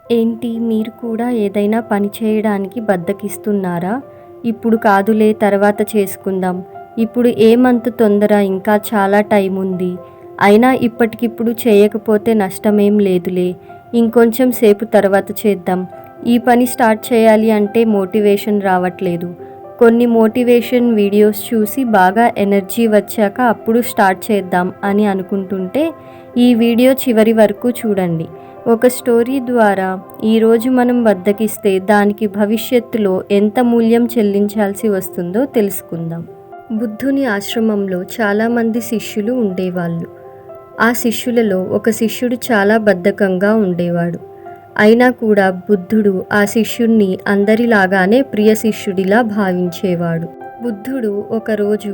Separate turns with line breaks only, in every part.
ఏంటి మీరు కూడా ఏదైనా పని చేయడానికి బద్ధకిస్తున్నారా? ఇప్పుడు కాదులే తర్వాత చేసుకుందాం. ఇప్పుడు ఏమంత తొందర, ఇంకా చాలా టైం ఉంది. అయినా ఇప్పటికిప్పుడు చేయకపోతే నష్టమేం లేదులే. ఇంకొంచెం సేపు తర్వాత చేద్దాం. ఈ పని స్టార్ట్ చేయాలి అంటే మోటివేషన్ రావట్లేదు. కొన్ని మోటివేషన్ వీడియోస్ చూసి బాగా ఎనర్జీ వచ్చాక అప్పుడు స్టార్ట్ చేద్దాం అని అనుకుంటుంటే ఈ వీడియో చివరి వరకు చూడండి. ఒక స్టోరీ ద్వారా ఈరోజు మనం బద్ధకిస్తే దానికి భవిష్యత్తులో ఎంత మూల్యం చెల్లించాల్సి వస్తుందో తెలుసుకుందాం. బుద్ధుని ఆశ్రమంలో చాలామంది శిష్యులు ఉండేవాళ్ళు. ఆ శిష్యులలో ఒక శిష్యుడు చాలా బద్ధకంగా ఉండేవాడు. అయినా కూడా బుద్ధుడు ఆ శిష్యుణ్ణి అందరిలాగానే ప్రియ శిష్యుడిలా భావించేవాడు. బుద్ధుడు ఒకరోజు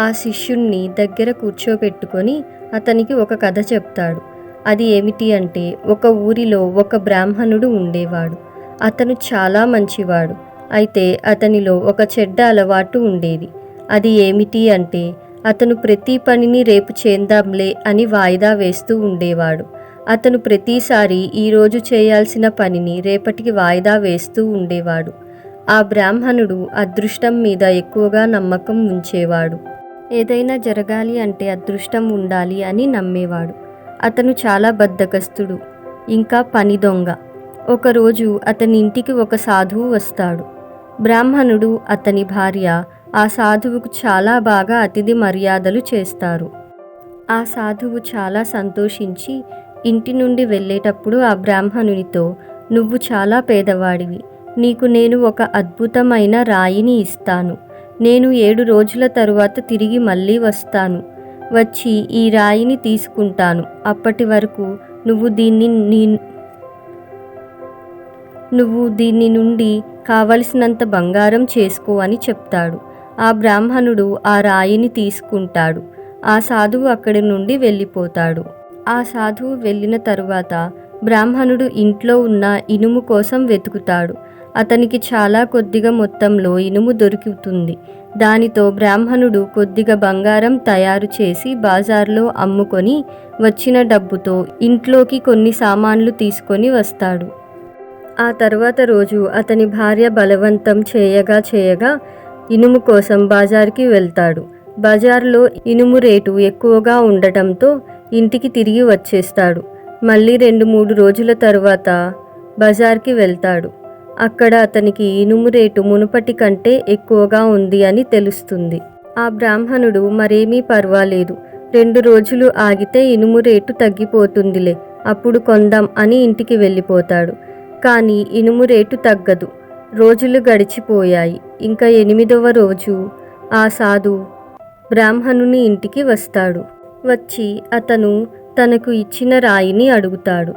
ఆ శిష్యుణ్ణి దగ్గర కూర్చోపెట్టుకొని అతనికి ఒక కథ చెప్తాడు. అది ఏమిటి అంటే, ఒక ఊరిలో ఒక బ్రాహ్మణుడు ఉండేవాడు. అతను చాలా మంచివాడు. అయితే అతనిలో ఒక చెడ్డ అలవాటు ఉండేది. అది ఏమిటి అంటే, అతను ప్రతి పనిని రేపు చేద్దాంలే అని వాయిదా వేస్తూ ఉండేవాడు. అతను ప్రతిసారి ఈరోజు చేయాల్సిన పనిని రేపటికి వాయిదా వేస్తూ ఉండేవాడు. ఆ బ్రాహ్మణుడు అదృష్టం మీద ఎక్కువగా నమ్మకం ఉంచేవాడు. ఏదైనా జరగాలి అంటే అదృష్టం ఉండాలి అని నమ్మేవాడు. అతను చాలా బద్ధకస్తుడు, ఇంకా పని దొంగ. ఒకరోజు అతని ఇంటికి ఒక సాధువు వస్తాడు. బ్రాహ్మణుడు, అతని భార్య ఆ సాధువుకు చాలా బాగా అతిథి మర్యాదలు చేస్తారు. ఆ సాధువు చాలా సంతోషించి ఇంటి నుండి వెళ్ళేటప్పుడు ఆ బ్రాహ్మణునితో, "నువ్వు చాలా పేదవాడివి. నీకు నేను ఒక అద్భుతమైన రాయిని ఇస్తాను. నేను 7 రోజుల తరువాత తిరిగి మళ్ళీ వస్తాను. వచ్చి ఈ రాయిని తీసుకుంటాను. అప్పటి వరకు నువ్వు దీన్ని నుండి కావలసినంత బంగారం చేసుకో" అని చెప్తాడు. ఆ బ్రాహ్మణుడు ఆ రాయిని తీసుకుంటాడు. ఆ సాధువు అక్కడి నుండి వెళ్ళిపోతాడు. ఆ సాధువు వెళ్ళిన తరువాత బ్రాహ్మణుడు ఇంట్లో ఉన్న ఇనుము కోసం వెతుకుతాడు. అతనికి చాలా కొద్దిగా మొత్తంలో ఇనుము దొరుకుతుంది. దానితో బ్రాహ్మణుడు కొద్దిగా బంగారం తయారు చేసి బజార్లో అమ్ముకొని వచ్చిన డబ్బుతో ఇంట్లోకి కొన్ని సామాన్లు తీసుకొని వస్తాడు. ఆ తర్వాత రోజు అతని భార్య బలవంతం చేయగా ఇనుము కోసం బజార్కి వెళ్తాడు. బజార్లో ఇనుము రేటు ఎక్కువగా ఉండటంతో ఇంటికి తిరిగి వచ్చేస్తాడు. మళ్ళీ 2-3 రోజుల తర్వాత బజార్కి వెళ్తాడు. అక్కడ అతనికి ఇనుము రేటు మునుపటి కంటే ఎక్కువగా ఉంది అని తెలుస్తుంది. ఆ బ్రాహ్మణుడు, మరేమీ పర్వాలేదు, 2 రోజులు ఆగితే ఇనుము రేటు తగ్గిపోతుందిలే, అప్పుడు కొందాం అని ఇంటికి వెళ్ళిపోతాడు. కానీ ఇనుము రేటు తగ్గదు. రోజులు గడిచిపోయాయి. ఇంకా 8వ రోజు ఆ సాధువు బ్రాహ్మణుని ఇంటికి వస్తాడు. వచ్చి అతను తనకు ఇచ్చిన రాయిని అడుగుతాడు.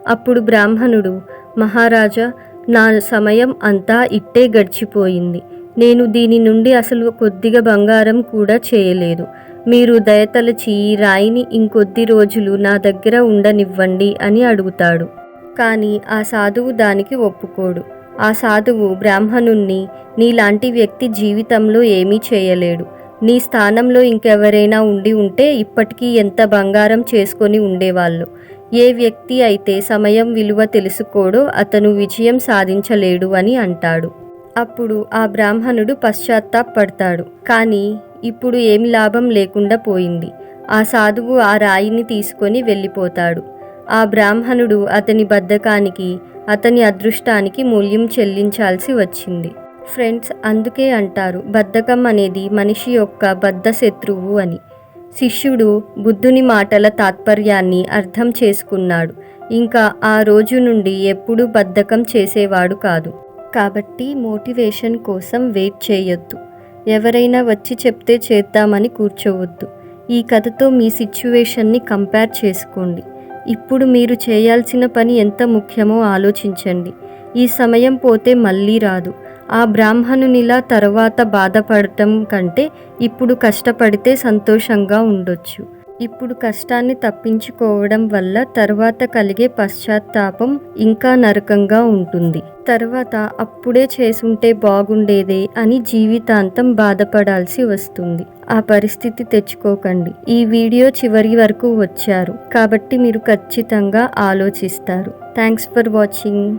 అప్పుడు బ్రాహ్మణుడు, "మహారాజా, నా సమయం అంతా ఇట్టే గడిచిపోయింది. నేను దీని నుండి అసలు కొద్దిగా బంగారం కూడా చేయలేదు. మీరు దయతలచి ఈ రాయిని ఇంకొద్ది రోజులు నా దగ్గర ఉండనివ్వండి" అని అడుగుతాడు. కానీ ఆ సాధువు దానికి ఒప్పుకోడు. ఆ సాధువు బ్రాహ్మణుణ్ణి, "నీలాంటి వ్యక్తి జీవితంలో ఏమీ చేయలేడు. నీ స్థానంలో ఇంకెవరైనా ఉండి ఉంటే ఇప్పటికీ ఎంత బంగారం చేసుకొని ఉండేవాళ్ళు. ఏ వ్యక్తి అయితే సమయం విలువ తెలుసుకోడో అతను విజయం సాధించలేడు" అని అంటాడు. అప్పుడు ఆ బ్రాహ్మణుడు పశ్చాత్తాపడతాడు. కానీ ఇప్పుడు ఏమి లాభం లేకుండా పోయింది. ఆ సాధువు ఆ రాయిని తీసుకొని వెళ్ళిపోతాడు. ఆ బ్రాహ్మణుడు అతని బద్ధకానికి, అతని అదృష్టానికి మూల్యం చెల్లించాల్సి వచ్చింది. ఫ్రెండ్స్, అందుకే అంటారు బద్ధకం అనేది మనిషి యొక్క బద్ధ శత్రువు అని. శిష్యుడు బుద్ధుని మాటల తాత్పర్యాన్ని అర్థం చేసుకున్నాడు. ఇంకా ఆ రోజు నుండి ఎప్పుడూ బద్ధకం చేసేవాడు కాదు. కాబట్టి మోటివేషన్ కోసం వెయిట్ చేయొద్దు. ఎవరైనా వచ్చి చెప్తే చేద్దామని కూర్చోవద్దు. ఈ కథతో మీ సిచ్యువేషన్ని కంపేర్ చేసుకోండి. ఇప్పుడు మీరు చేయాల్సిన పని ఎంత ముఖ్యమో ఆలోచించండి. ఈ సమయం పోతే మళ్ళీ రాదు. ఆ బ్రాహ్మణునిలా తర్వాత బాధపడటం కంటే ఇప్పుడు కష్టపడితే సంతోషంగా ఉండొచ్చు. ఇప్పుడు కష్టాన్ని తప్పించుకోవడం వల్ల తర్వాత కలిగే పశ్చాత్తాపం ఇంకా నరకంగా ఉంటుంది. తర్వాత అప్పుడే చేసుంటే బాగుండేదే అని జీవితాంతం బాధపడాల్సి వస్తుంది. ఆ పరిస్థితి తెచ్చుకోకండి. ఈ వీడియో చివరి వరకు వచ్చారు కాబట్టి మీరు ఖచ్చితంగా ఆలోచిస్తారు. Thanks for watching.